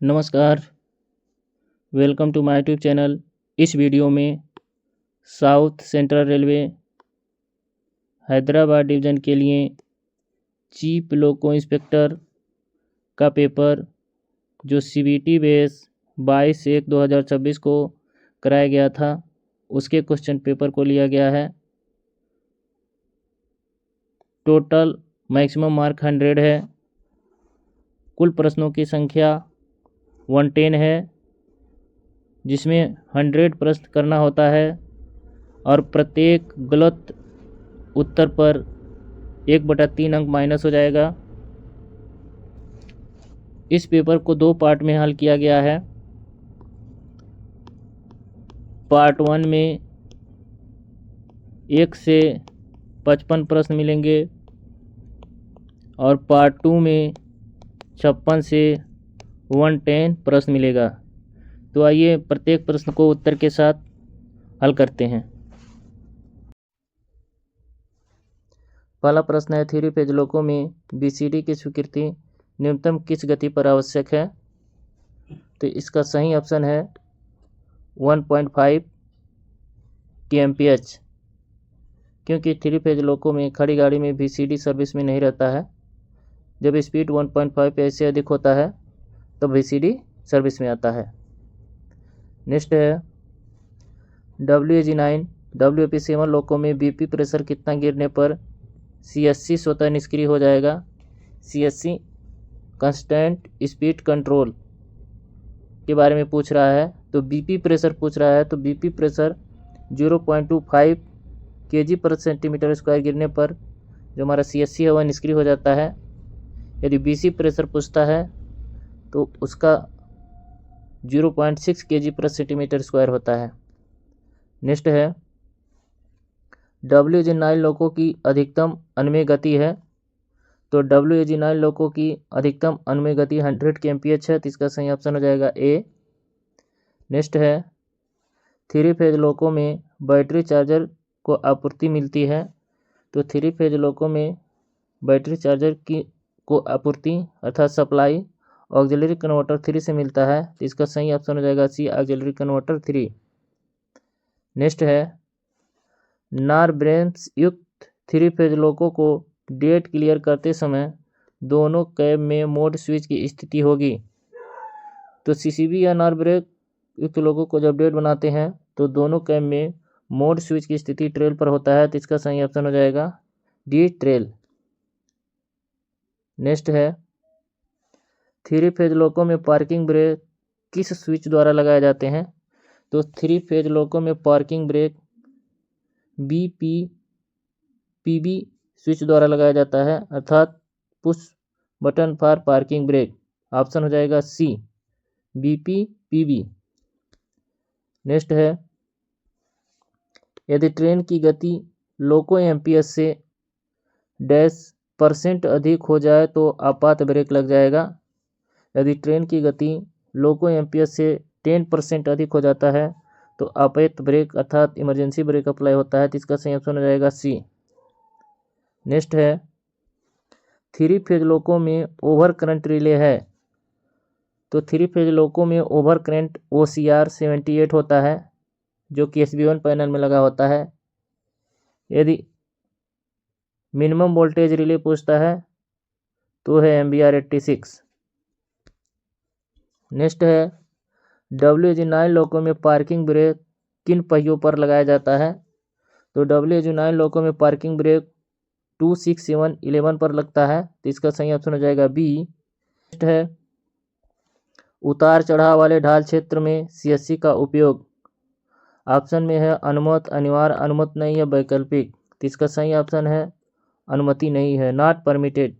नमस्कार, welcome to my YouTube channel. इस video में south central railway Hyderabad division के लिए चीफ लोको इंस्पेक्टर का पेपर जो सीबीटी बेस 22/1/2026 को कराया गया था, उसके क्वेश्चन पेपर को लिया गया है। टोटल मैक्सिमम मार्क 100 है। कुल प्रश्नों की संख्या 110 है, जिसमें 100 प्रश्न करना होता है और प्रत्येक गलत उत्तर पर 1/3 अंक माइनस हो जाएगा। इस पेपर को 2 पार्ट में हल किया गया है। पार्ट 1 में 1 से 55 प्रश्न मिलेंगे और पार्ट 2 में 56 से 110 प्रश्न मिलेगा। तो आइए प्रत्येक प्रश्न को उत्तर के साथ हल करते हैं। पहला प्रश्न है, 3 फेज लोको में बीसीडी की स्वीकृति न्यूनतम किस गति पर आवश्यक है? तो इसका सही ऑप्शन है 1.5 kmph, क्योंकि 3 फेज लोको में खड़ी गाड़ी में बीसीडी सर्विस में नहीं रहता है। जब स्पीड 1.5 से अधिक होता है तो बीसीडी सर्विस में आता है। नेक्स्ट है, WAG9 WP7 लोको में बीपी प्रेशर कितना गिरने पर CSC स्वतः निष्क्रिय हो जाएगा? CSC कांस्टेंट स्पीड कंट्रोल के बारे में पूछ रहा है, तो बीपी प्रेशर पूछ रहा है, तो बीपी प्रेशर 0.25 kg/cm² गिरने पर जो हमारा CSC है वह निष्क्रिय हो जाता है। यदि बीसी प्रेशर पूछता है तो उसका 0.6 kg/cm² होता है। नेक्स्ट है, WAG9 लोको की अधिकतम अनुमेय गति है, तो WAG9 लोको की अधिकतम अनुमेय गति 100 kmph है, तो इसका सही ऑप्शन हो जाएगा ए। नेक्स्ट है, 3 फेज लोको में बैटरी चार्जर को आपूर्ति मिलती है, तो 3 फेज लोको में बैटरी चार्जर को आपूर्ति अर्थात सप्लाई ऑक्सिलरी कन्वर्टर 3 से मिलता है, तो इसका सही ऑप्शन हो जाएगा सी, ऑक्सिलरी कन्वर्टर 3। नेक्स्ट है, नार ब्रेम्स युक्त 3 फेज लोको को डेड क्लियर करते समय दोनों कैब में मोड स्विच की स्थिति होगी। तो सीसीबी या नार ब्रेक युक्त लोको को जब डेड बनाते हैं तो दोनों कैब में मोड स्विच की स्थिति ट्रेल पर होता है, तो इसका सही ऑप्शन हो जाएगा डी, ट्रेल। नेक्स्ट है, 3 फेज लोको में पार्किंग ब्रेक किस स्विच द्वारा लगाए जाते हैं? तो 3 फेज लोको में पार्किंग ब्रेक BPPB स्विच द्वारा लगाया जाता है, अर्थात push button for parking brake. Option हो जाएगा सी, BPPB। नेक्स्ट है, यदि ट्रेन की गति लोको एमपीएस से %% अधिक हो जाए तो आपात ब्रेक लग जाएगा। यदि ट्रेन की गति लोको एमपीएस से 10% अधिक हो जाता है तो आपात ब्रेक अर्थात इमरजेंसी ब्रेक अप्लाई होता है, तो इसका सही ऑप्शन हो जाएगा सी। नेक्स्ट है, 3 फेज लोको में ओवर करंट रिले है, तो 3 फेज लोको में ओवर करंट OCR 78 होता है, जो कि SB1 पैनल में लगा होता है। यदि मिनिमम वोल्टेज रिले पूछता है तो है MBR 86। नेक्स्ट है, WAG9 लोको में पार्किंग ब्रेक किन पहियों पर लगाया जाता है? तो WAG9 लोको में पार्किंग ब्रेक 2, 6, 7, 11 पर लगता है, तो इसका सही ऑप्शन हो जाएगा बी। नेक्स्ट है, उतार चढ़ाव वाले ढाल क्षेत्र में CSC का उपयोग ऑप्शन में है अनुमत, अनिवार्य, अनुमत नहीं है, वैकल्पिक। तो इसका सही ऑप्शन है अनुमति नहीं है, नॉट परमिटेड,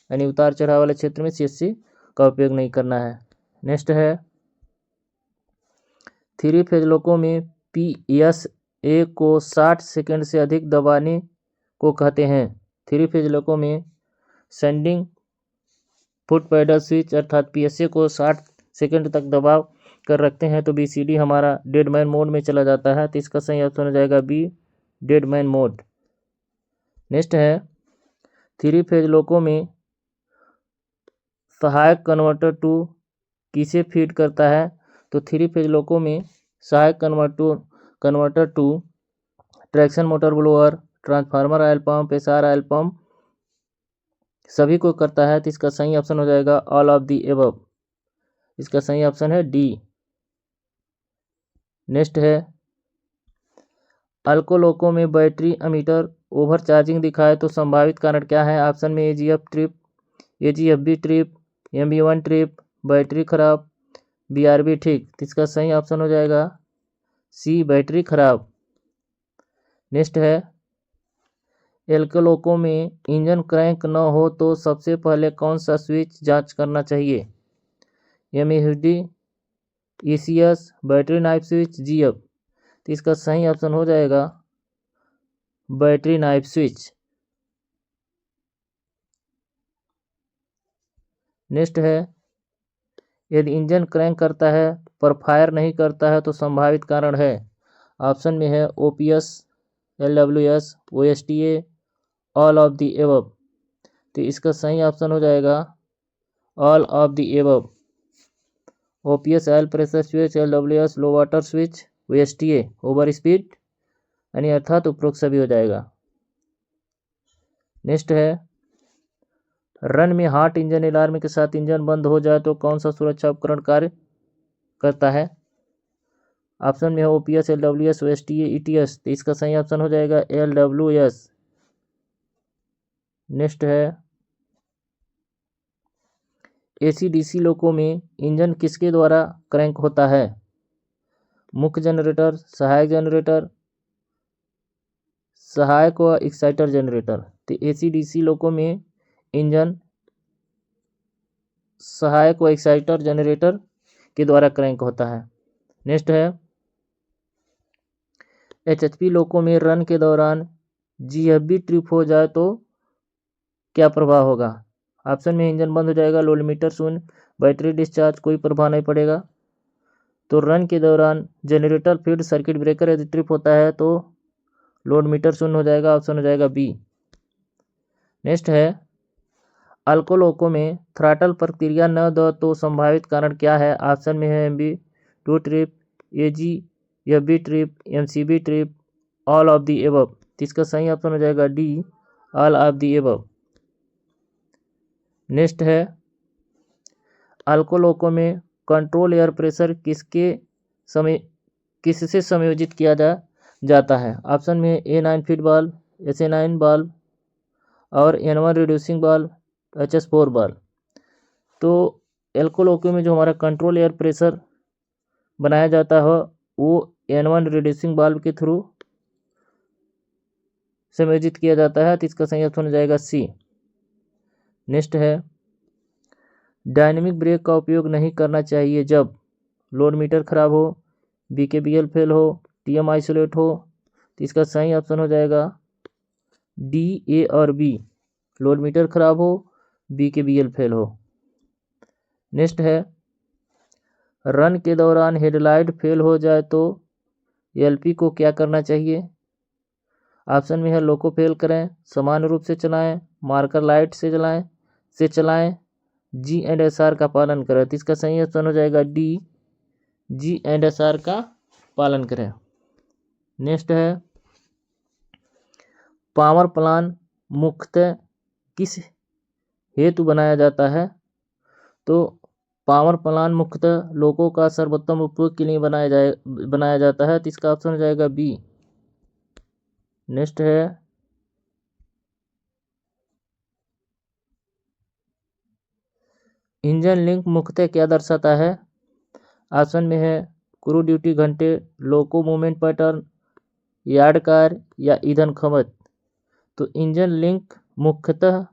यानी उतार चढ़ाव वाले क्षेत्र में CSC का उपयोग नहीं करना है। नेक्स्ट है, 3 फेज लोको में PSA को 60 सेकंड से अधिक दबाने को कहते हैं। 3 फेज लोको में सेंडिंग फुट पैडल स्विच अर्थात PSA को 60 सेकंड तक दबाव कर रखते हैं तो BCD हमारा डेड मैन मोड में चला जाता है, तो इसका सही ऑप्शन हो जाएगा B, dead man mode. Next है, 3 फेज लोको में सहायक कन्वर्टर टू किसे फीड करता है? तो 3 फेज लोको में सहायक converter to traction motor blower, transformer oil pump, SR oil pump सभी को करता है। तो इसका सही ऑप्शन हो जाएगा ऑल ऑफ दी एबव। इसका सही ऑप्शन है डी। नेक्स्ट है अल्कोलोको में बैटरी अमीटर ओवर चार्जिंग दिखाए तो संभावित कारण क्या है? ऑप्शन में AGF trip, AGFB trip, MB one trip, battery खराब, बीआरबी ठीक। तो इसका सही ऑप्शन हो जाएगा सी बैटरी खराब। नेक्स्ट है एल्कोलोको में इंजन क्रैंक न हो तो सबसे पहले कौन सा स्विच जांच करना चाहिए? MED, ECS, battery knife switch, GF. तो इसका सही ऑप्शन हो जाएगा बैटरी नाइफ स्विच। नेक्स्ट है यदि इंजन क्रैंक करता है पर फायर नहीं करता है तो संभावित कारण है। ऑप्शन में है OPS, LWS, OSTA, all of the above. तो इसका सही ऑप्शन हो जाएगा all of the above. OPS oil pressure switch, LWS low water switch, OSTA over speed यानी अर्थात उपरोक्त सभी हो जाएगा। नेक्स्ट है रन में हॉट इंजन अलार्म के साथ इंजन बंद हो जाए तो कौन सा सुरक्षा उपकरण कार्य करता है? ऑप्शन में है ओपीएस, एलडब्ल्यूएस, ओएसटीए, ईटीएस। तो इसका सही ऑप्शन हो जाएगा एलडब्ल्यूएस। नेक्स्ट है एसी-डीसी लोको में इंजन किसके द्वारा क्रैंक होता है? मुख्य जनरेटर, सहायक जनरेटर, सहायक व एक्साइटर जनरेटर। तो एसी-डीसी लोको में इंजन सहायक व एक्साइटर जनरेटर के द्वारा क्रैंक होता है। नेक्स्ट है एचएचपी लोको में रन के दौरान जीएफबी ट्रिप हो जाए तो क्या प्रभाव होगा? ऑप्शन में इंजन बंद हो जाएगा, लोड मीटर शून्य, बैटरी डिस्चार्ज, कोई प्रभाव नहीं पड़ेगा। तो रन के दौरान जनरेटर फीड सर्किट ब्रेकर यदि ट्रिप होता है तो लोड मीटर शून्य हो जाएगा। ऑप्शन हो जाएगा बी। नेक्स्ट है अल्कोलोको में थ्रॉटल प्रतिक्रिया न दो तो संभावित कारण क्या है? ऑप्शन में है MB two trip, AGFB trip, MCB trip, all of the above. इसका सही ऑप्शन हो जाएगा D all of the above. Next है अल्कोलोको में कंट्रोल एयर प्रेशर किससे संयोजित किया जाता है? ऑप्शन में A9 feed valve, SA9 valve और N1 reducing valve, HS4 valve. तो एल्कोलोको में जो हमारा कंट्रोल एयर प्रेशर बनाया जाता है वो N1 रिड्यूसिंग वाल्व के थ्रू संयोजित किया जाता है। तो इसका सही ऑप्शन हो जाएगा सी। नेक्स्ट है डायनेमिक ब्रेक का उपयोग नहीं करना चाहिए जब लोड मीटर खराब हो, बीकेबीएल फेल हो, टीएम आइसोलेट हो। तो इसका सही ऑप्शन हो जाएगा डी, ए और बी। लोड मीटर खराब हो, बीकेबीएल फेल हो। नेक्स्ट है रन के दौरान हेडलाइट फेल हो जाए तो एलपी को क्या करना चाहिए? ऑप्शन में है लोको फेल करें, समान रूप से चलाएं, मार्कर लाइट से चलाएं, जी&एसआर का पालन करें। तो इसका सही ऑप्शन हो जाएगा डी, जी&एसआर का पालन करें। नेक्स्ट है पावर प्लांट मुख्यतः किस हेतु बनाया जाता है? तो पावर प्लांट मुख्यतः लोगों का सर्वोत्तम उपयोग के लिए बनाया जाता है। तो इसका ऑप्शन हो जाएगा बी। नेक्स्ट है इंजन लिंक मुख्यतः क्या दर्शाता है? ऑप्शन में है क्रू ड्यूटी घंटे, लोको मूवमेंट पैटर्न, यार्ड कार या ईंधन खपत। तो इंजन लिंक मुख्यतः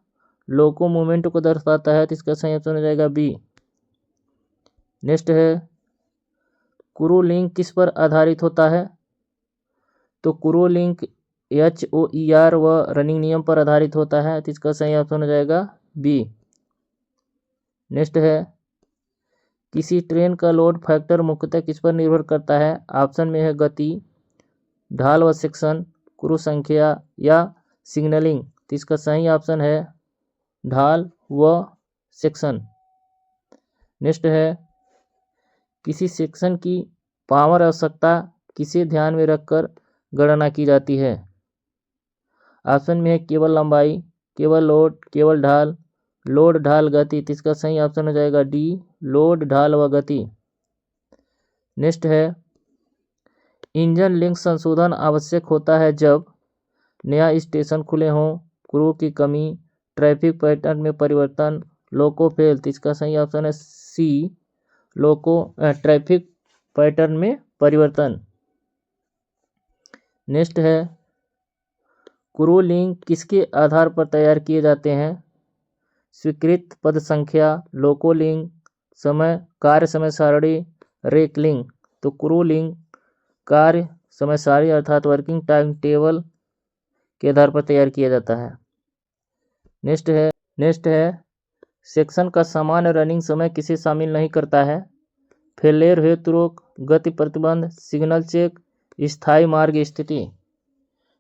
लोको मूवमेंट को दर्शाता है। तो इसका सही ऑप्शन हो जाएगा बी। नेक्स्ट है क्रू लिंक किस पर आधारित होता है? तो क्रू लिंक HOER व रनिंग नियम पर आधारित होता है। तो इसका सही ऑप्शन हो जाएगा बी। नेक्स्ट है किसी ट्रेन का लोड फैक्टर मुख्यतः किस पर निर्भर करता है? ऑप्शन में है गति, ढाल व सेक्शन, क्रू संख्या या सिग्नलिंग। तो इसका सही ऑप्शन है ढाल व सेक्शन। नेक्स्ट है किसी सेक्शन की पावर आवश्यकता किसे ध्यान में रखकर गणना की जाती है? ऑप्शन में है केवल लंबाई, केवल लोड, केवल ढाल, लोड ढाल गति। तो इसका सही ऑप्शन हो जाएगा डी, लोड ढाल व गति। नेक्स्ट है, इंजन लिंक संशोधन आवश्यक होता है जब नया स्टेशन खुले हों, क्रू की कमी, ट्रैफिक पैटर्न में परिवर्तन, लोको फेल। तो इसका सही ऑप्शन है सी, ट्रैफिक पैटर्न में परिवर्तन। नेक्स्ट है, क्रू लिंक किसके आधार पर तैयार किए जाते हैं? स्वीकृत पद संख्या, लोको लिंक, समय, कार्य समय सारणी, रेक लिंक। तो क्रू लिंक कार्य समय सारणी अर्थात वर्किंग टाइम टेबल के आधार पर तैयार किया जाता है। नेक्स्ट है, सेक्शन का सामान्य रनिंग समय किसे शामिल नहीं करता है? फेलियर हेतु रोक, गति प्रतिबंध, सिग्नल चेक, स्थायी मार्ग स्थिति।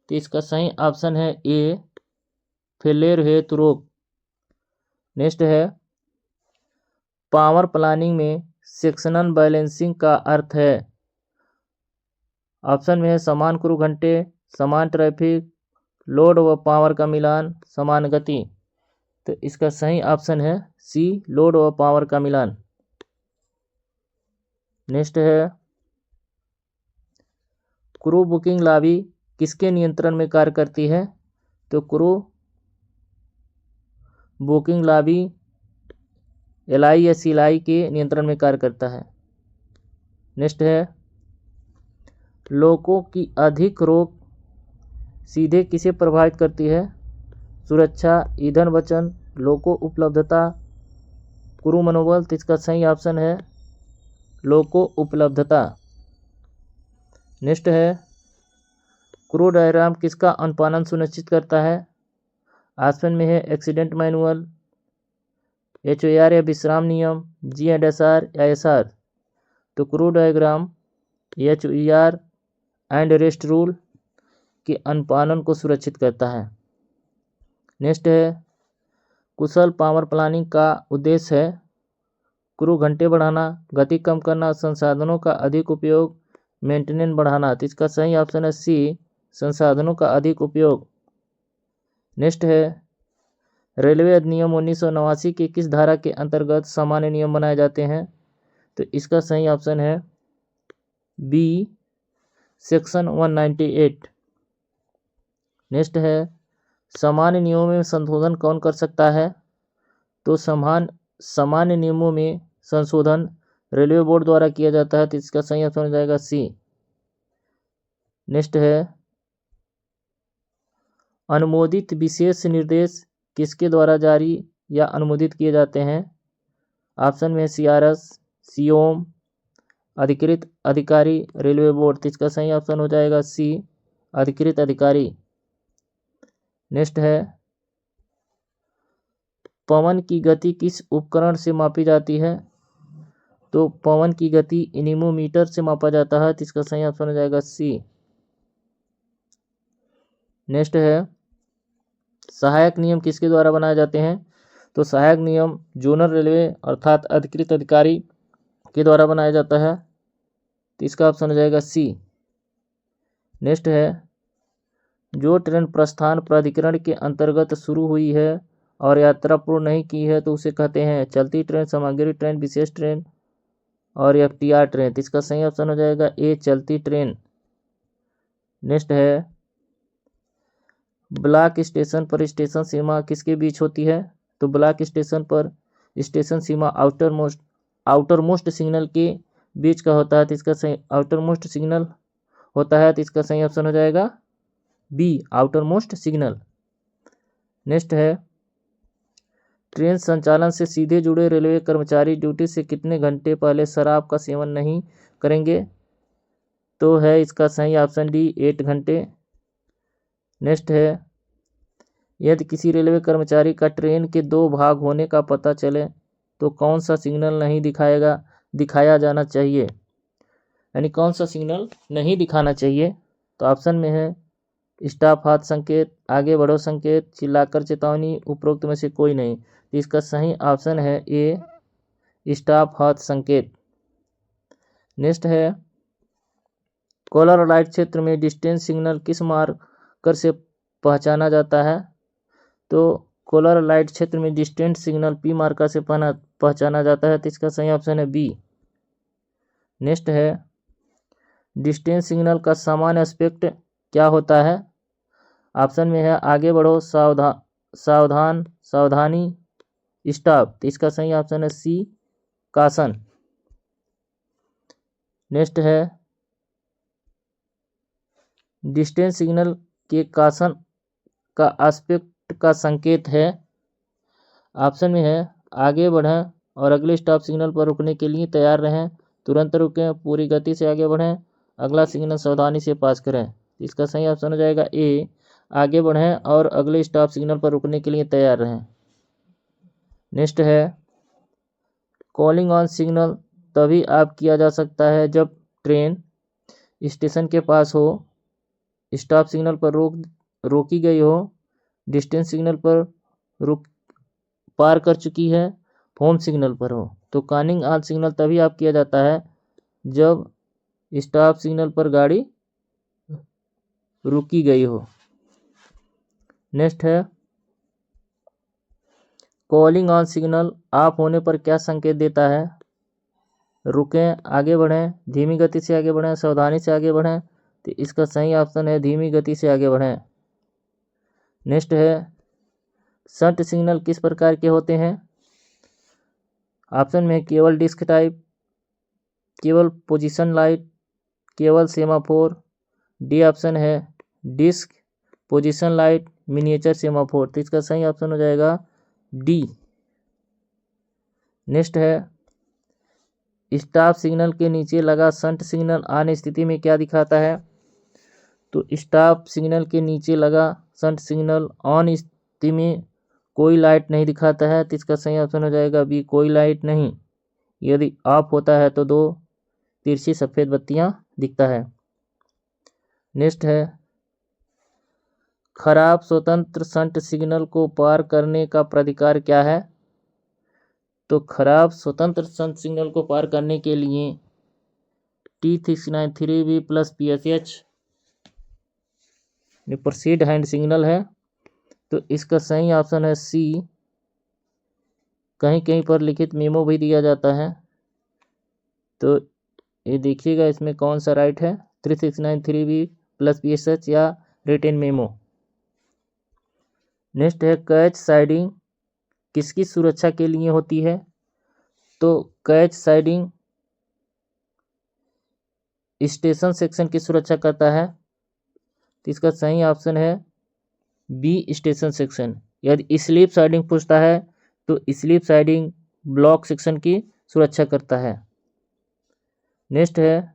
तो इसका सही ऑप्शन है ए, फेलियर हेतु रोक। नेक्स्ट है, पावर प्लानिंग में सेक्शनल बैलेंसिंग का अर्थ है? ऑप्शन में है समान क्रू घंटे, समान ट्रैफिक, लोड व पावर का मिलान, समान गति। तो इसका सही ऑप्शन है सी, लोड व पावर का मिलान। नेक्स्ट है, क्रू बुकिंग लॉबी किसके नियंत्रण में कार्य करती है? तो क्रू बुकिंग लॉबी एलआई या सीएलआई के नियंत्रण में कार्य करता है। नेक्स्ट है, लोको की अधिक रोक सीधे किसे प्रभावित करती है? सुरक्षा, ईंधन बचत, लोको उपलब्धता, क्रू मनोबल। तो इसका सही ऑप्शन है लोको उपलब्धता। नेक्स्ट है, क्रू डायग्राम किसका अनुपालन सुनिश्चित करता है? ऑप्शन में है एक्सीडेंट मैनुअल, HOR या विश्राम नियम, G&SR या SR। तो crew diagram HOR and rest rule के अनुपालन को सुरक्षित करता है। नेक्स्ट है, कुशल पावर प्लानिंग का उद्देश्य है क्रू घंटे बढ़ाना, गति कम करना, संसाधनों का अधिक उपयोग, मेंटेनेंस बढ़ाना। तो इसका सही ऑप्शन है सी, संसाधनों का अधिक उपयोग। नेक्स्ट है, रेलवे अधिनियम 1989 के किस धारा के अंतर्गत सामान्य नियम बनाए जाते हैं? तो इसका सही ऑप्शन है बी, सेक्शन 198। नेक्स्ट है, सामान्य नियमों में संशोधन कौन कर सकता है? तो सामान्य नियमों में संशोधन रेलवे बोर्ड द्वारा किया जाता है। तो इसका सही ऑप्शन हो जाएगा सी। नेक्स्ट है, अनुमोदित विशेष निर्देश किसके द्वारा जारी या अनुमोदित किए जाते हैं? ऑप्शन में CRS, COM, अधिकृत अधिकारी, रेलवे बोर्ड। तो इसका सही ऑप्शन हो जाएगा सी, अधिकृत अधिकारी। नेक्स्ट है, पवन की गति किस उपकरण से मापी जाती है? तो पवन की गति एनीमोमीटर से मापा जाता है। तो इसका सही ऑप्शन हो जाएगा सी। नेक्स्ट है, सहायक नियम किसके द्वारा बनाए जाते हैं? तो सहायक नियम जोनल रेलवे अर्थात अधिकृत अधिकारी के द्वारा बनाया जाता है। तो इसका ऑप्शन हो जाएगा सी। नेक्स्ट है, जो ट्रेन प्रस्थान प्राधिकरण के अंतर्गत शुरू हुई है और यात्रा पूर्ण नहीं की है तो उसे कहते हैं चलती ट्रेन, सामग्री ट्रेन, विशेष ट्रेन और FTR ट्रेन। तो इसका सही ऑप्शन हो जाएगा ए, चलती ट्रेन। नेक्स्ट है, ब्लॉक स्टेशन पर स्टेशन सीमा किसके बीच होती है? तो ब्लॉक स्टेशन पर स्टेशन सीमा आउटर मोस्ट सिग्नल के बीच का होता है। तो इसका सही आउटर मोस्ट सिग्नल होता है। तो इसका सही ऑप्शन हो जाएगा B, outer most signal. Next है, ट्रेन संचालन से सीधे जुड़े रेलवे कर्मचारी ड्यूटी से कितने घंटे पहले शराब का सेवन नहीं करेंगे? तो है इसका सही ऑप्शन डी, 8 घंटे। नेक्स्ट है, यदि किसी रेलवे कर्मचारी का ट्रेन के 2 भाग होने का पता चले तो कौन सा सिग्नल नहीं दिखाया जाना चाहिए? यानी कौन सा सिग्नल नहीं दिखाना चाहिए? तो ऑप्शन में है स्टॉप हाथ संकेत, आगे बढ़ो संकेत, चिल्लाकर चेतावनी, उपरोक्त में से कोई नहीं। तो इसका सही ऑप्शन है ए, स्टॉप हाथ संकेत। नेक्स्ट है कॉलर और लाइट क्षेत्र में डिस्टेंस सिग्नल किस मार्कर से पहचाना जाता है? तो कॉलर और लाइट क्षेत्र में डिस्टेंस सिग्नल पी मार्कर से पहचाना जाता है, तो इसका सही ऑप्शन है बी। नेक्स्ट है डिस्टेंस सिग्नल का सामान्य एस्पेक्ट क्या होता है? ऑप्शन में है आगे बढ़ो, सावधान, सावधानी, स्टॉप, तो इसका सही ऑप्शन है सी, कासन। नेक्स्ट है डिस्टेंस सिग्नल के कासन का एस्पेक्ट का संकेत है। ऑप्शन में है आगे बढ़ें और अगले स्टॉप सिग्नल पर रुकने के लिए तैयार रहें, तुरंत रुकें, पूरी गति से आगे बढ़ें, अगला सिग्नल सावधानी से पास करें। इसका सही ऑप्शन हो जाएगा ए, आगे बढ़ें और अगले स्टॉप सिग्नल पर रुकने के लिए तैयार रहें। नेक्स्ट है कॉलिंग ऑन सिग्नल तभी आप किया जा सकता है जब ट्रेन स्टेशन के पास हो, स्टॉप सिग्नल पर रोकी गई हो, डिस्टेंस सिग्नल पर पार कर चुकी है, होम सिग्नल पर हो। तो कॉलिंग ऑन सिग्नल तभी आप किया जाता है जब स्टॉप सिग्नल पर गाड़ी रुकी गई हो। नेक्स्ट है कॉलिंग ऑन सिग्नल ऑफ होने पर क्या संकेत देता है? रुकें, आगे बढ़ें, धीमी गति से आगे बढ़ें, सावधानी से आगे बढ़ें, तो इसका सही ऑप्शन है धीमी गति से आगे बढ़ें। नेक्स्ट है शंट सिग्नल किस प्रकार के होते हैं? ऑप्शन में केवल डिस्क टाइप, केवल पोजीशन लाइट, केवल सेमाफोर, डी ऑप्शन है disc, position light, miniature semaphore, तो इसका सही ऑप्शन हो जाएगा डी। नेक्स्ट है स्टॉप सिग्नल के नीचे लगा शंट सिग्नल ऑन स्थिति में क्या दिखाता है? तो स्टॉप सिग्नल के नीचे लगा शंट सिग्नल ऑन स्थिति में कोई लाइट नहीं दिखाता है, तो इसका सही ऑप्शन हो जाएगा बी, कोई लाइट नहीं। यदि ऑफ होता है तो 2 तिरछी सफ़ेद बत्तियां दिखता है। नेक्स्ट है खराब स्वतंत्र शंट सिग्नल को पार करने का प्राधिकार क्या है? तो खराब स्वतंत्र शंट सिग्नल को पार करने के लिए T693B plus PSH proceed hand signal है, तो इसका सही ऑप्शन है सी। कहीं कहीं पर लिखित मेमो भी दिया जाता है, तो ये देखिएगा इसमें कौन सा राइट है, 3693B प्लस PSH या रिटेन मेमो। नेक्स्ट है कैच साइडिंग किसकी सुरक्षा के लिए होती है? तो कैच साइडिंग स्टेशन सेक्शन की सुरक्षा करता है, तो इसका सही ऑप्शन है बी, स्टेशन सेक्शन। यदि स्लीप साइडिंग पूछता है तो स्लीप साइडिंग ब्लॉक सेक्शन की सुरक्षा करता है। नेक्स्ट है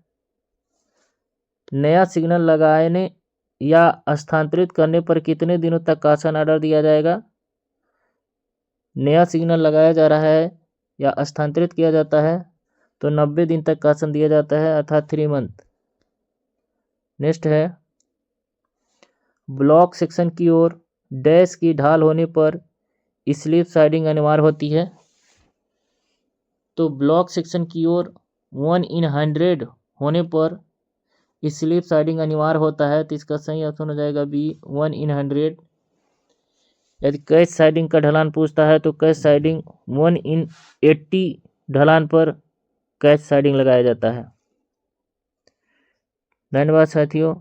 नया सिग्नल लगाने या स्थानांतरित करने पर कितने दिनों तक कासन ऑर्डर दिया जाएगा? नया सिग्नल लगाया जा रहा है या स्थानांतरित किया जाता है तो 90 दिन तक कासन दिया जाता है, अर्थात 3 मंथ। नेक्स्ट है ब्लॉक सेक्शन की ओर डैश की ढाल होने पर स्लीप साइडिंग अनिवार्य होती है, तो ब्लॉक सेक्शन की ओर 1/100 होने पर स्लीप साइडिंग अनिवार्य होता है, तो इसका सही ऑप्शन हो जाएगा बी, 1/100। यदि कैच साइडिंग का ढलान पूछता है तो कैच साइडिंग 1/80 ढलान पर कैच साइडिंग लगाया जाता है। धन्यवाद साथियों।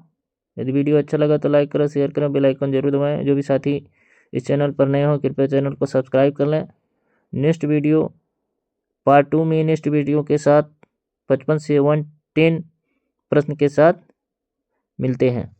यदि वीडियो अच्छा लगा तो लाइक करें, शेयर करें, बेल आइकन जरूर दबाएं। जो भी साथी इस चैनल पर नए हो कृपया चैनल को सब्सक्राइब कर लें। नेक्स्ट वीडियो पार्ट 2 में नेक्स्ट वीडियो के साथ 55 से 110 प्रश्न के साथ मिलते हैं।